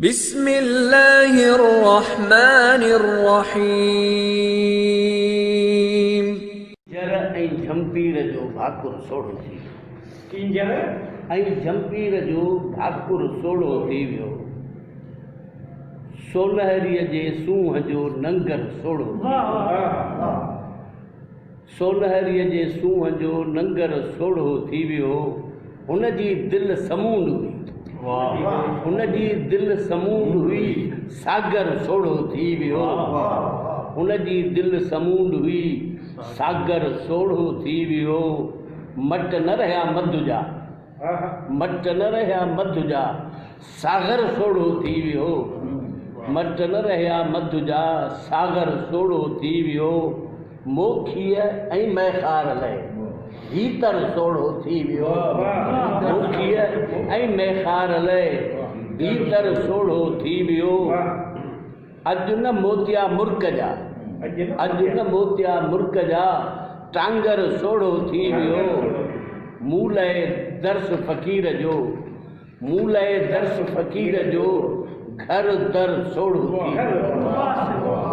बिस्मिल्लाहिर्रहमानिर्रहीम। किंजर ऐं झंपीर जो भाकुर सोढ़ो थी वियो। किंजर ऐं झंपीर जो भाकुर सोढ़ो थी वियो। सोलहरीअ जे सूंहं जो नंगर सोढ़ो थी वियो। सोलहरीअ जे सूंहं जो नंगर सोढ़ो थी वियो। हुन जी दिलि समूंड हुई, हुन जी दिलि समूंड हुई, सागर सोढ़ो थी वियो। हुन जी दिलि समूंड हुई, सागर सोढ़ो थी वियो। मट न रहिया मधु जा, मट न रहिया मधु जा, सागर सोढ़ो थी वियो। मट न रहिया मधु जा, सागर सोढ़ो थी वियो। मोखीअ ऐं मैखार लाइ भीतर सोढ़ो थी वियो। मोखीअ ऐं मैखार लाइ भीतर सोढ़ो थी वियो। अॼु न मोतिया मुर्क जा, अॼु न मोतिया मुर्क जा, टांगर सोढ़ो थी वियो। मूं लाइ दर्स फ़क़ीर जो, मूं लाइ दर्स फ़क़ीर जो, घर दर सोढ़ो थी वियो।